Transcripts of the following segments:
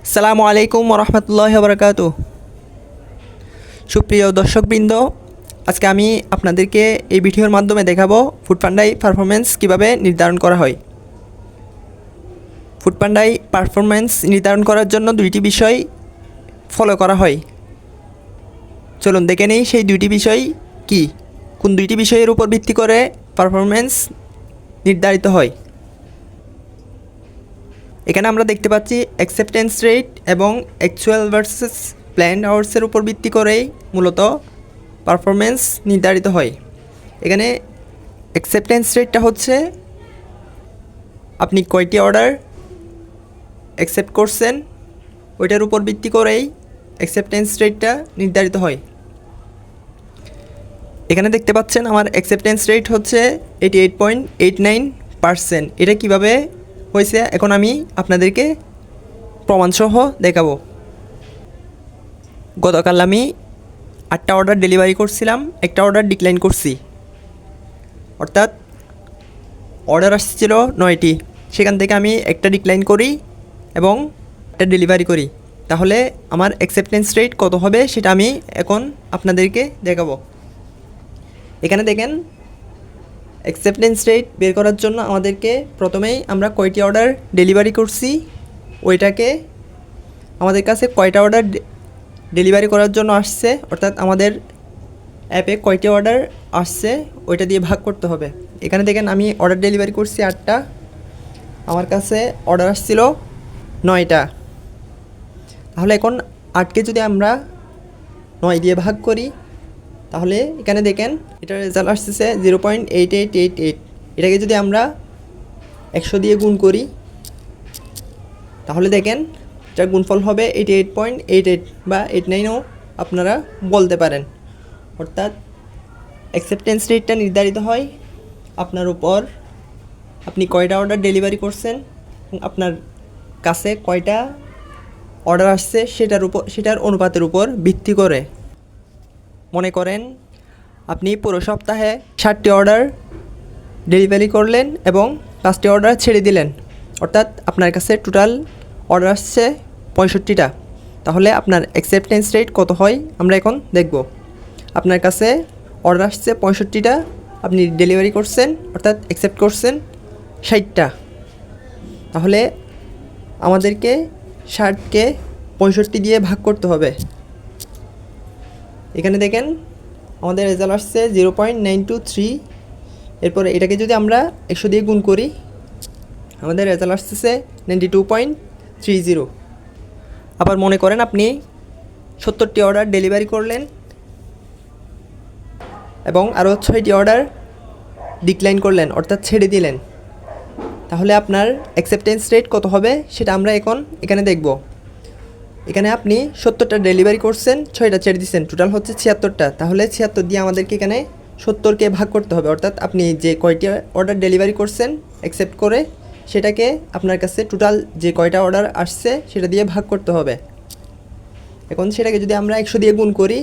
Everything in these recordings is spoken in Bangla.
আসসালামু আলাইকুম রহমতুল্লাহি ওয়া বারাকাতুহু। সুপ্রিয় দর্শকবৃন্দ, আজকে আমি আপনাদেরকে এই ভিডিওর মাধ্যমে দেখাবো ফুডপান্ডায় পারফরমেন্স কিভাবে নির্ধারণ করা হয়। ফুডপান্ডায় পারফরমেন্স নির্ধারণ করার জন্য দুইটি বিষয় ফলো করা হয়। চলুন দেখে নেই সেই দুইটি বিষয় কি, কোন দুইটি বিষয়ের উপর ভিত্তি করে পারফরমেন্স নির্ধারিত হয়। এখানে আমরা দেখতে পাচ্ছি অ্যাকসেপ্টেন্স রেট এবং অ্যাকচুয়াল ভার্সেস প্ল্যান্ড আওয়ার্সের উপর ভিত্তি করেই মূলত পারফরমেন্স নির্ধারিত হয়। এখানে অ্যাকসেপ্টেন্স রেটটা হচ্ছে আপনি কয়টি অর্ডার অ্যাকসেপ্ট করছেন ওইটার উপর ভিত্তি করেই অ্যাকসেপ্টেন্স রেটটা নির্ধারিত হয়। এখানে দেখতে পাচ্ছেন আমার অ্যাকসেপ্টেন্স রেট হচ্ছে 88.89%। এটা কিভাবে হয়েছে এখন আমি আপনাদেরকে প্রমাণসহ দেখাবো। গতকাল আমি 8টা অর্ডার ডেলিভারি করছিলাম, একটা অর্ডার ডিক্লাইন করছি, অর্থাৎ অর্ডার আসছিল 9টি, সেখান থেকে আমি একটা ডিক্লাইন করি এবং একটা ডেলিভারি করি। তাহলে আমার অ্যাকসেপ্টেন্স রেট কত হবে সেটা আমি এখন আপনাদেরকে দেখাবো। এখানে দেখেন অ্যাকসেপ্টেন্স রেট বের করার জন্য আমাদেরকে প্রথমেই আমরা কয়টি অর্ডার ডেলিভারি করছি ওইটাকে আমাদের কাছে কয়টা অর্ডার ডেলিভারি করার জন্য আসছে, অর্থাৎ আমাদের অ্যাপে কয়টি অর্ডার আসছে ওইটা দিয়ে ভাগ করতে হবে। এখানে দেখেন আমি অর্ডার ডেলিভারি করছি 8টা, আমার কাছে অর্ডার আসছিল 9টা। তাহলে এখন 8কে যদি আমরা 9 দিয়ে ভাগ করি তাহলে এখানে দেখেন এটার রেজাল্ট আসতেছে 0.8888। এটাকে যদি আমরা 100 দিয়ে গুণ করি তাহলে দেখেন এটার গুণফল হবে 88.88 বা 89ও আপনারা বলতে পারেন। অর্থাৎ অ্যাকসেপ্টেন্স রেটটা নির্ধারিত হয় আপনার উপর আপনি কয়টা অর্ডার ডেলিভারি করছেন এবং আপনার কাছে কয়টা অর্ডার আসছে সেটার অনুপাতের উপর ভিত্তি করে। মনে করেন আপনি পুরো সপ্তাহে 60টি অর্ডার ডেলিভারি করলেন এবং 5টি অর্ডার ছেড়ে দিলেন, অর্থাৎ আপনার কাছে টোটাল অর্ডার আসছে 65টা। তাহলে আপনার অ্যাকসেপ্টেন্স রেট কত হয় আমরা এখন দেখব। আপনার কাছে অর্ডার আসছে 65টা, আপনি ডেলিভারি করছেন অর্থাৎ অ্যাকসেপ্ট করছেন 60টা। তাহলে আমাদেরকে 60কে 65 দিয়ে ভাগ করতে হবে। এখানে দেখেন আমাদের রেজাল্ট আসছে 0.923। এরপরে এটাকে যদি আমরা 100 দিয়ে গুণ করি আমাদের রেজাল্ট আসতেছে 92.30। আবার মনে করেন আপনি 70টি অর্ডার ডেলিভারি করলেন এবং আরও 6টি অর্ডার ডিক্লাইন করলেন অর্থাৎ ছেড়ে দিলেন। তাহলে আপনার অ্যাকসেপ্টেন্স রেট কত হবে সেটা আমরা এখন এখানে দেখব। এখানে আপনি 70টা ডেলিভারি করছেন, 6টা ছেড়ে দিচ্ছেন, টোটাল হচ্ছে 76টা। তাহলে 76 দিয়ে আমাদেরকে এখানে 70কে ভাগ করতে হবে, অর্থাৎ আপনি যে কয়টি অর্ডার ডেলিভারি করছেন অ্যাকসেপ্ট করে সেটাকে আপনার কাছে টোটাল যে কয়টা অর্ডার আসছে সেটা দিয়ে ভাগ করতে হবে। এখন সেটাকে যদি আমরা 100 দিয়ে গুণ করি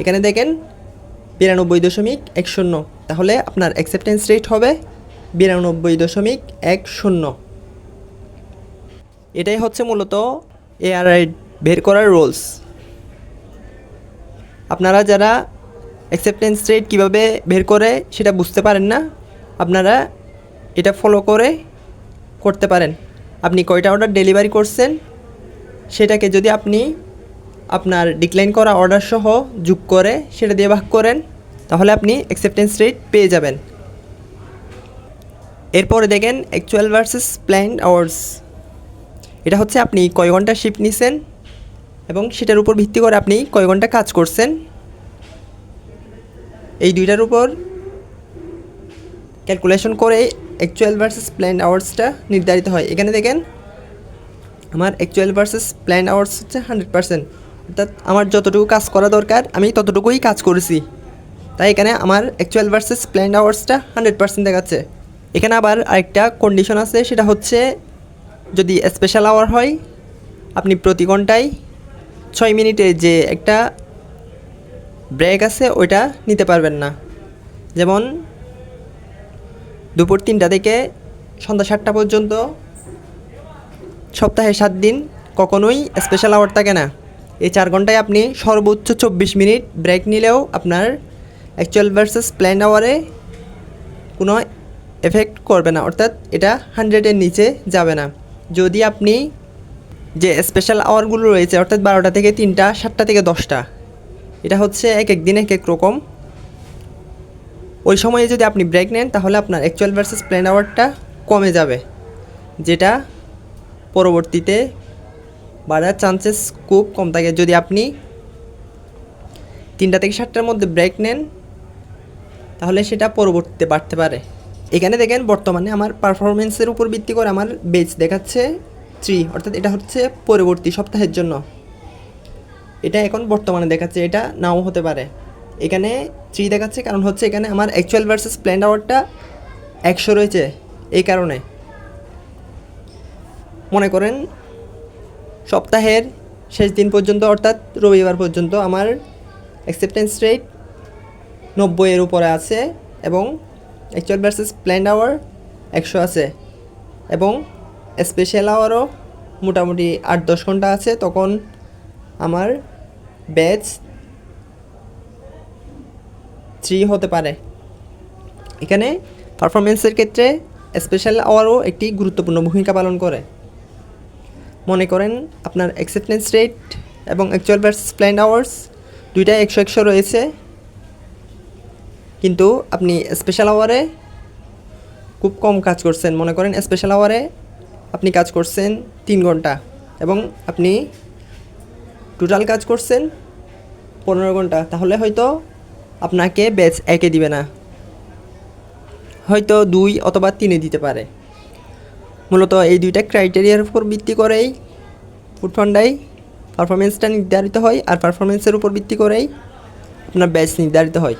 এখানে দেখেন 92.10। তাহলে আপনার অ্যাকসেপ্টেন্স রেট হবে 92.10। এটাই হচ্ছে মূলত এআরআই বের করার রুলস। আপনারা যারা অ্যাকসেপ্টেন্স রেট কীভাবে বের করে সেটা বুঝতে পারেন না, আপনারা এটা ফলো করে করতে পারেন। আপনি কয়টা অর্ডার ডেলিভারি করছেন সেটাকে যদি আপনি আপনার ডিক্লাইন করা অর্ডার সহ যোগ করে সেটা দিয়ে ভাগ করেন তাহলে আপনি অ্যাকসেপ্টেন্স রেট পেয়ে যাবেন। এরপরে দেখেন অ্যাকচুয়াল ভার্সেস প্ল্যান্ড আওয়ার্স। এটা হচ্ছে আপনি কয় ঘন্টা শিফট নিছেন এবং সেটার উপর ভিত্তি করে আপনি কয় ঘন্টা কাজ করছেন, এই দুইটার উপর ক্যালকুলেশন করে অ্যাকচুয়াল ভার্সেস প্ল্যান্ড আওয়ার্সটা নির্ধারিত হয়। এখানে দেখেন আমার অ্যাকচুয়াল ভার্সেস প্ল্যান্ড আওয়ার্স হচ্ছে 100%, অর্থাৎ আমার যতটুকু কাজ করা দরকার আমি ততটুকুই কাজ করেছি, তাই এখানে আমার অ্যাকচুয়াল ভার্সেস প্ল্যান্ড আওয়ার্সটা 100% দেখাচ্ছে। এখানে আবার আরেকটা কন্ডিশন আছে, সেটা হচ্ছে যদি স্পেশাল আওয়ার হয় আপনি প্রতি ঘন্টায় 6 মিনিটের যে একটা ব্রেক আছে ওইটা নিতে পারবেন না। যেমন দুপুর 3টা থেকে সন্ধ্যা 7টা পর্যন্ত সপ্তাহে 7 দিন কখনোই স্পেশাল আওয়ার থাকে না। এই 4 ঘন্টায় আপনি সর্বোচ্চ 24 মিনিট ব্রেক নিলেও আপনার অ্যাকচুয়াল ভার্সেস প্ল্যান আওয়ারে কোনো এফেক্ট করবে না, অর্থাৎ এটা 100-এর নিচে যাবে না। যদি আপনি যে স্পেশাল আওয়ারগুলো রয়েছে অর্থাৎ 12টা থেকে 3টা, 7টা থেকে 10টা, এটা হচ্ছে এক এক দিন এক এক রকম। ওই সময়ে যদি আপনি ব্রেক নেন তাহলে আপনার অ্যাকচুয়াল ভার্সেস প্ল্যান আওয়ারটা কমে যাবে, যেটা পরবর্তীতে বাড়ার চান্সেস খুব কম থাকে। যদি আপনি 3টা থেকে 7টার মধ্যে ব্রেক নেন তাহলে সেটা পরবর্তীতে বাড়তে পারে। এখানে দেখেন বর্তমানে আমার পারফরমেন্সের উপর ভিত্তি করে আমার বেচ দেখাচ্ছে 3, অর্থাৎ এটা হচ্ছে পরবর্তী সপ্তাহের জন্য। এটা এখন বর্তমানে দেখাচ্ছে, এটা নাও হতে পারে। এখানে 3 দেখাচ্ছে কারণ হচ্ছে এখানে আমার অ্যাকচুয়াল ভার্সেস প্ল্যান্ড আওয়ারটা 100 রয়েছে। এই কারণে মনে করেন সপ্তাহের শেষ দিন পর্যন্ত অর্থাৎ রবিবার পর্যন্ত আমার অ্যাকসেপ্টেন্স রেট 90-এর উপরে আছে এবং অ্যাকচুয়াল ভার্সেস প্ল্যান্ড আওয়ার 100 আছে এবং স্পেশাল আওয়ারও মোটামুটি 8-10 ঘন্টা আছে। তখন আমার ব্যাচ 3 হতে পারে। এখানে পারফরমেন্সের ক্ষেত্রে স্পেশাল আওয়ারও একটি গুরুত্বপূর্ণ ভূমিকা পালন করে। মনে করেন আপনার অ্যাকসেপ্টেন্স রেট এবং অ্যাকচুয়াল ভার্সেস প্ল্যান্ড আওয়ার্স দুইটাই 100-100 রয়েছে, কিন্তু আপনি স্পেশাল আওয়ারে খুব কম কাজ করছেন। মনে করেন স্পেশাল আওয়ারে আপনি কাজ করছেন 3 ঘন্টা এবং আপনি টোটাল কাজ করছেন 15 ঘন্টা, তাহলে হয়তো আপনাকে ব্যাচ 1-এ দিবে না, হয়তো 2 অথবা 3-এ দিতে পারে। মূলত এই দুইটা ক্রাইটেরিয়ার উপর ভিত্তি করেই ফুড ফান্ডাই পারফরমেন্সটা নির্ধারিত হয়, আর পারফরমেন্সের উপর ভিত্তি করেই আপনার ব্যাচ নির্ধারিত হয়।